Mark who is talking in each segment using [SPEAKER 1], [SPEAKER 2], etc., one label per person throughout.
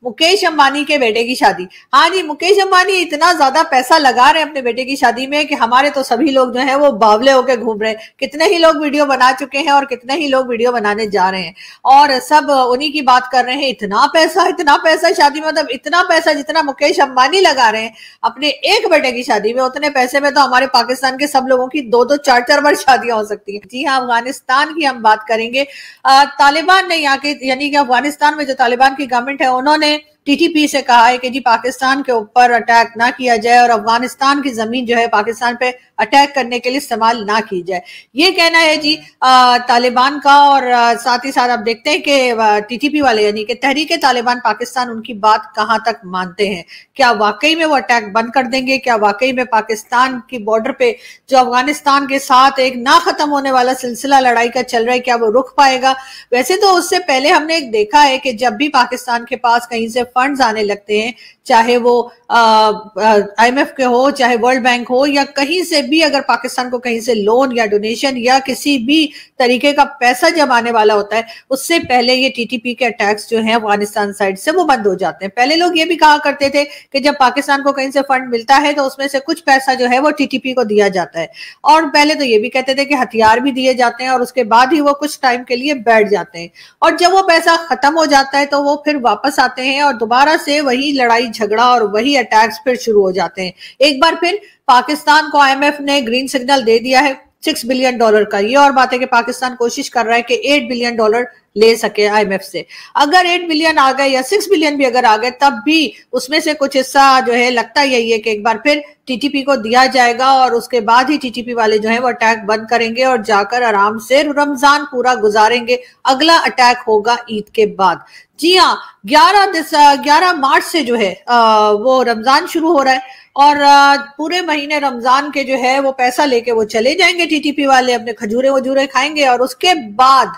[SPEAKER 1] मुकेश अंबानी के बेटे की शादी। हाँ जी, मुकेश अंबानी इतना ज्यादा पैसा लगा रहे हैं अपने बेटे की शादी में कि हमारे तो सभी लोग जो है वो बावले होके घूम रहे हैं। कितने ही लोग वीडियो बना चुके हैं और कितने ही लोग वीडियो बनाने जा रहे हैं और सब उन्हीं की बात कर रहे हैं। इतना पैसा शादी में, मतलब इतना पैसा जितना मुकेश अंबानी लगा रहे हैं अपने एक बेटे की शादी में, उतने पैसे में तो हमारे पाकिस्तान के सब लोगों की 2-2 4-4 बार शादियां हो सकती हैं। जी हाँ, अफगानिस्तान की हम बात करेंगे। तालिबान ने यहाँ के, यानी कि अफगानिस्तान में जो तालिबान की गवर्नमेंट है, उन्होंने टीटीपी से कहा है कि जी पाकिस्तान के ऊपर अटैक ना किया जाए और अफगानिस्तान की जमीन जो है पाकिस्तान पे अटैक करने के लिए इस्तेमाल ना की जाए। ये कहना है जी तालिबान का। और साथ ही साथ आप देखते हैं कि टीटीपी वाले यानी कि तहरीक तालिबान पाकिस्तान उनकी बात कहां तक मानते हैं। क्या वाकई में वो अटैक बंद कर देंगे? क्या वाकई में पाकिस्तान की बॉर्डर पे जो अफगानिस्तान के साथ एक ना खत्म होने वाला सिलसिला लड़ाई का चल रहा है, क्या वो रुक पाएगा? वैसे तो उससे पहले हमने एक देखा है कि जब भी पाकिस्तान के पास कहीं से फंड्स आने लगते हैं, चाहे वो IMF के हो, चाहे वर्ल्ड बैंक हो, या कहीं से भी अगर पाकिस्तान को कहीं से लोन या डोनेशन या किसी भी तरीके का पैसा जब आने वाला होता है, उससे पहले ये टीटीपी के अटैक्स जो हैं अफगानिस्तान साइड से वो बंद हो जाते हैं। पहले लोग ये भी कहा करते थे कि जब पाकिस्तान को कहीं से फंड मिलता है तो उसमें से कुछ पैसा जो है वो टीटीपी को दिया जाता है, और पहले तो ये भी कहते थे कि हथियार भी दिए जाते हैं और उसके बाद ही वो कुछ टाइम के लिए बैठ जाते हैं, और जब वो पैसा खत्म हो जाता है तो वो फिर वापस आते हैं और दोबारा से वही लड़ाई झगड़ा और वही अटैक्स फिर शुरू हो जाते हैं। एक बार फिर पाकिस्तान को IMF ने ग्रीन सिग्नल दे दिया है $6 बिलियन का। ये और बात है कि पाकिस्तान कोशिश कर रहा है कि $8 बिलियन ले सके IMF से। अगर 8 बिलियन आ गए या 6 बिलियन भी अगर आ गए, तब भी उसमें से कुछ हिस्सा जो है लगता यही है कि एक बार फिर टीटीपी को दिया जाएगा और उसके बाद ही टीटीपी वाले जो है वो अटैक बंद करेंगे और जाकर आराम से रमजान पूरा गुजारेंगे। अगला अटैक होगा ईद के बाद। जी हाँ, 11 मार्च से जो है वो रमजान शुरू हो रहा है और पूरे महीने रमजान के जो है वो पैसा लेके वो चले जाएंगे टीटीपी वाले, अपने खजूरे वजूरे खाएंगे, और उसके बाद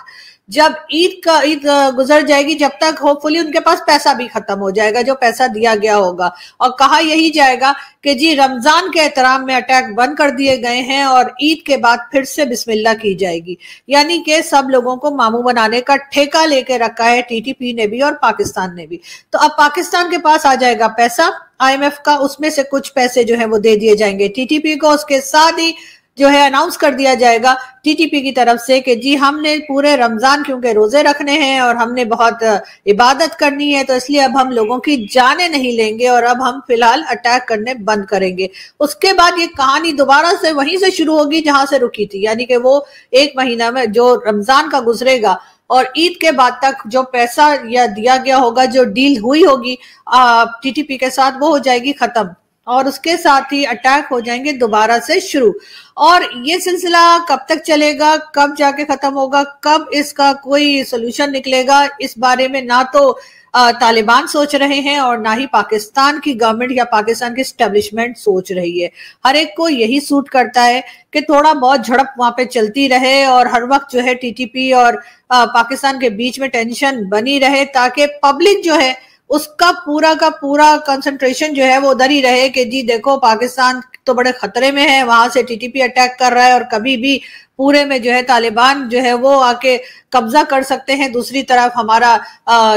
[SPEAKER 1] जब ईद गुजर जाएगी, जब तक होपफुली उनके पास पैसा भी खत्म हो जाएगा जो पैसा दिया गया होगा, और कहा यही जाएगा कि जी रमजान के एहतराम में अटैक बंद कर दिए गए हैं और ईद के बाद फिर से बिस्मिल्लाह की जाएगी। यानी कि सब लोगों को मामू बनाने का ठेका लेके रखा है टीटीपी ने भी और पाकिस्तान ने भी। तो अब पाकिस्तान के पास आ जाएगा पैसा IMF का, उसमें से कुछ पैसे जो है वो दे दिए जाएंगे टीटीपी को। उसके साथ ही जो है अनाउंस कर दिया जाएगा टीटीपी की तरफ से कि जी हमने पूरे रमजान क्योंकि रोजे रखने हैं और हमने बहुत इबादत करनी है, तो इसलिए अब हम लोगों की जानें नहीं लेंगे और अब हम फिलहाल अटैक करने बंद करेंगे। उसके बाद ये कहानी दोबारा से वहीं से शुरू होगी जहां से रुकी थी, यानी कि वो एक महीना में जो रमजान का गुजरेगा और ईद के बाद तक जो पैसा या दिया गया होगा, जो डील हुई होगी टीटीपी के साथ, वो हो जाएगी खत्म और उसके साथ ही अटैक हो जाएंगे दोबारा से शुरू। और ये सिलसिला कब तक चलेगा, कब जाके खत्म होगा, कब इसका कोई सोल्यूशन निकलेगा, इस बारे में ना तो तालिबान सोच रहे हैं और ना ही पाकिस्तान की गवर्नमेंट या पाकिस्तान की स्टैब्लिशमेंट सोच रही है। हर एक को यही सूट करता है कि थोड़ा बहुत झड़प वहां पे चलती रहे और हर वक्त जो है टीटीपी और पाकिस्तान के बीच में टेंशन बनी रहे, ताकि पब्लिक जो है उसका पूरा का पूरा कंसंट्रेशन जो है वो उधर ही रहे कि जी देखो पाकिस्तान तो बड़े खतरे में है, वहां से टीटीपी अटैक कर रहा है और कभी भी पूरे में जो है तालिबान जो है वो आके कब्जा कर सकते हैं। दूसरी तरफ हमारा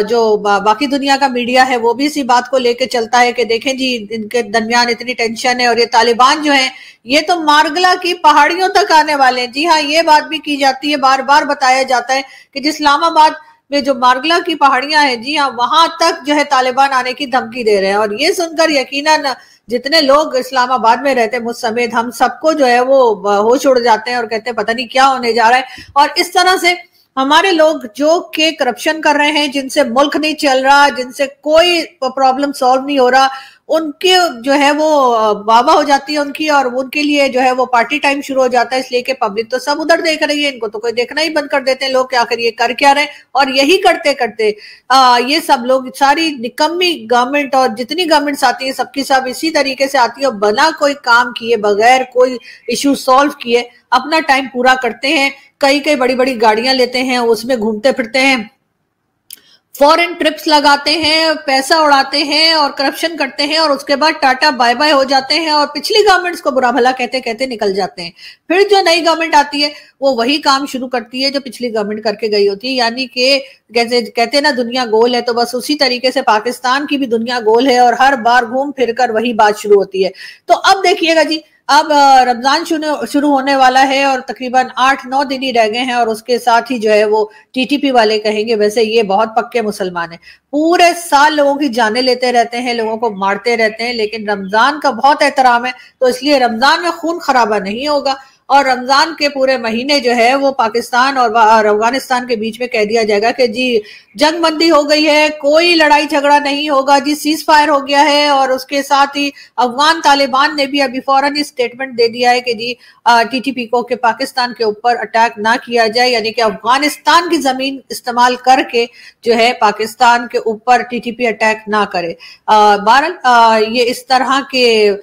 [SPEAKER 1] जो बाकी दुनिया का मीडिया है वो भी इसी बात को लेके चलता है कि देखें जी इनके दरमियान इतनी टेंशन है और ये तालिबान जो है ये तो मारगला की पहाड़ियों तक आने वाले हैं। जी हाँ, ये बात भी की जाती है, बार बार बताया जाता है कि इस्लामाबाद में जो मारगला की पहाड़ियां हैं, जी हाँ, वहां तक जो है तालिबान आने की धमकी दे रहे हैं। और ये सुनकर यकीनन जितने लोग इस्लामाबाद में रहते हैं, मुझ समेत, हम सबको जो है वो होश उड़ जाते हैं और कहते हैं पता नहीं क्या होने जा रहा है। और इस तरह से हमारे लोग जो के करप्शन कर रहे हैं, जिनसे मुल्क नहीं चल रहा, जिनसे कोई प्रॉब्लम सॉल्व नहीं हो रहा, उनके जो है वो वाह हो जाती है उनकी, और उनके लिए जो है वो पार्टी टाइम शुरू हो जाता है। इसलिए कि पब्लिक तो सब उधर देख रही है, इनको तो कोई देखना ही बंद कर देते हैं लोग कि आखिर ये कर क्या रहे। और यही करते करते ये सब लोग, सारी निकम्मी गवर्नमेंट और जितनी गवर्नमेंट्स आती है सबकी सब इसी तरीके से आती है और बिना कोई काम किए, बगैर कोई इश्यू सॉल्व किए अपना टाइम पूरा करते हैं। कई कई बड़ी बड़ी गाड़ियां लेते हैं, उसमें घूमते फिरते हैं, फॉरेन ट्रिप्स लगाते हैं, पैसा उड़ाते हैं और करप्शन करते हैं और उसके बाद टाटा बाय बाय हो जाते हैं और पिछली गवर्नमेंट्स को बुरा भला कहते कहते निकल जाते हैं। फिर जो नई गवर्नमेंट आती है वो वही काम शुरू करती है जो पिछली गवर्नमेंट करके गई होती है। यानी कि जैसे कहते हैं ना दुनिया गोल है, तो बस उसी तरीके से पाकिस्तान की भी दुनिया गोल है और हर बार घूम फिर कर वही बात शुरू होती है। तो अब देखिएगा जी, अब रमजान शुरू होने वाला है और तकरीबन 8-9 दिन ही रह गए हैं और उसके साथ ही जो है वो टीटीपी वाले कहेंगे वैसे ये बहुत पक्के मुसलमान हैं, पूरे साल लोगों की जानें लेते रहते हैं, लोगों को मारते रहते हैं, लेकिन रमजान का बहुत एहतराम है तो इसलिए रमजान में खून खराबा नहीं होगा और रमजान के पूरे महीने जो है वो पाकिस्तान और अफगानिस्तान के बीच में कह दिया जाएगा कि जी जंगबंदी हो गई है, कोई लड़ाई झगड़ा नहीं होगा जी, सीज फायर हो गया है। और उसके साथ ही अफगान तालिबान ने भी अभी फौरन स्टेटमेंट दे दिया है कि जी टीटीपी को कि पाकिस्तान के ऊपर अटैक ना किया जाए, यानी कि अफगानिस्तान की जमीन इस्तेमाल करके जो है पाकिस्तान के ऊपर टीटीपी अटैक ना करे। बहरहाल ये इस तरह के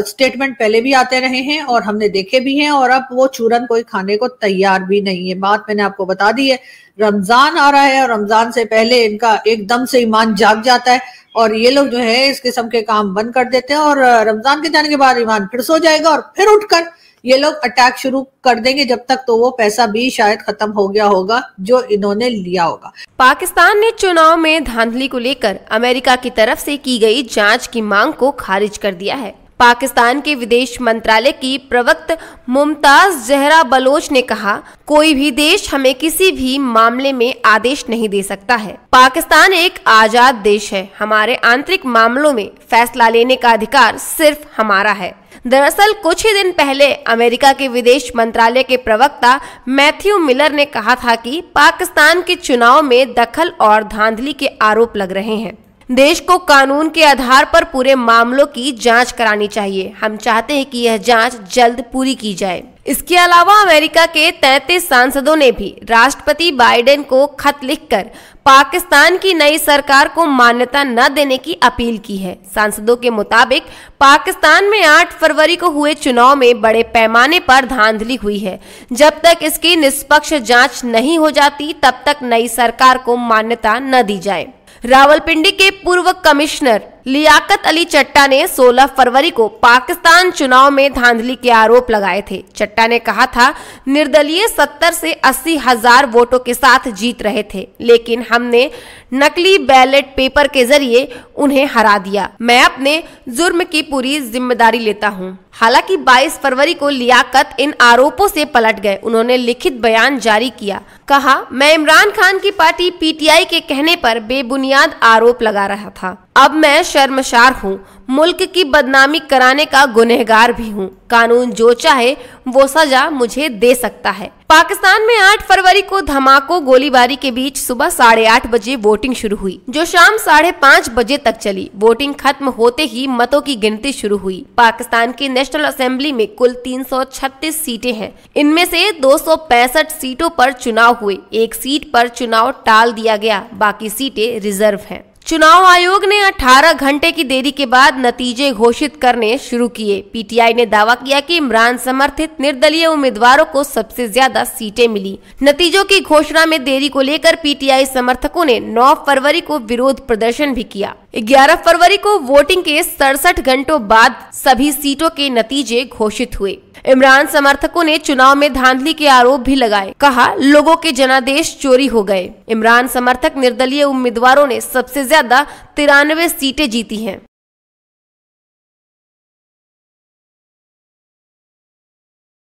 [SPEAKER 1] स्टेटमेंट पहले भी आते रहे हैं और हमने देखे भी हैं और अब वो चूरन कोई खाने को तैयार भी नहीं है। बात मैंने आपको बता दी है, रमजान आ रहा है और रमजान से पहले इनका एकदम से ईमान जाग जाता है और ये लोग जो है इस किस्म के काम बंद कर देते हैं और रमजान के जाने के बाद ईमान फिर सो जाएगा और फिर उठकर ये लोग अटैक शुरू कर देंगे, जब तक तो वो पैसा भी शायद खत्म हो गया होगा जो इन्होंने लिया होगा।
[SPEAKER 2] पाकिस्तान ने चुनाव में धांधली को लेकर अमेरिका की तरफ से की गई जांच की मांग को खारिज कर दिया है। पाकिस्तान के विदेश मंत्रालय की प्रवक्ता मुमताज जहरा बलोच ने कहा, कोई भी देश हमें किसी भी मामले में आदेश नहीं दे सकता है। पाकिस्तान एक आजाद देश है, हमारे आंतरिक मामलों में फैसला लेने का अधिकार सिर्फ हमारा है। दरअसल कुछ ही दिन पहले अमेरिका के विदेश मंत्रालय के प्रवक्ता मैथ्यू मिलर ने कहा था कि पाकिस्तान के चुनाव में दखल और धांधली के आरोप लग रहे हैं। देश को कानून के आधार पर पूरे मामलों की जांच करानी चाहिए। हम चाहते हैं कि यह जांच जल्द पूरी की जाए। इसके अलावा अमेरिका के 33 सांसदों ने भी राष्ट्रपति बाइडेन को खत लिखकर पाकिस्तान की नई सरकार को मान्यता न देने की अपील की है। सांसदों के मुताबिक पाकिस्तान में 8 फरवरी को हुए चुनाव में बड़े पैमाने पर धांधली हुई है। जब तक इसकी निष्पक्ष जांच नहीं हो जाती तब तक नई सरकार को मान्यता न दी जाए। रावलपिंडी के पूर्व कमिश्नर लियाकत अली चट्टा ने 16 फरवरी को पाकिस्तान चुनाव में धांधली के आरोप लगाए थे। चट्टा ने कहा था, निर्दलीय 70 से 80 हजार वोटों के साथ जीत रहे थे, लेकिन हमने नकली बैलेट पेपर के जरिए उन्हें हरा दिया। मैं अपने जुर्म की पूरी जिम्मेदारी लेता हूं। हालांकि 22 फरवरी को लियाकत इन आरोपों से पलट गए। उन्होंने लिखित बयान जारी किया, कहा, मैं इमरान खान की पार्टी पीटीआई के कहने पर बेबुनियाद आरोप लगा रहा था। अब मैं शर्मसार हूँ, मुल्क की बदनामी कराने का गुनहगार भी हूँ। कानून जो चाहे वो सजा मुझे दे सकता है। पाकिस्तान में 8 फरवरी को धमाकों गोलीबारी के बीच सुबह 8:30 बजे वोटिंग शुरू हुई, जो शाम 5:30 बजे तक चली। वोटिंग खत्म होते ही मतों की गिनती शुरू हुई। पाकिस्तान की नेशनल असेंबली में कुल 336 सीटें हैं। इनमें से 265 सीटों पर चुनाव हुए, एक सीट पर चुनाव टाल दिया गया, बाकी सीटें रिजर्व हैं। चुनाव आयोग ने 18 घंटे की देरी के बाद नतीजे घोषित करने शुरू किए। पीटीआई ने दावा किया कि इमरान समर्थित निर्दलीय उम्मीदवारों को सबसे ज्यादा सीटें मिली। नतीजों की घोषणा में देरी को लेकर पीटीआई समर्थकों ने 9 फरवरी को विरोध प्रदर्शन भी किया। 11 फरवरी को वोटिंग के 67 घंटों बाद सभी सीटों के नतीजे घोषित हुए। इमरान समर्थकों ने चुनाव में धांधली के आरोप भी लगाए। कहा, लोगों के जनादेश चोरी हो गए। इमरान समर्थक निर्दलीय उम्मीदवारों ने सबसे ज्यादा 93 सीटें जीती हैं।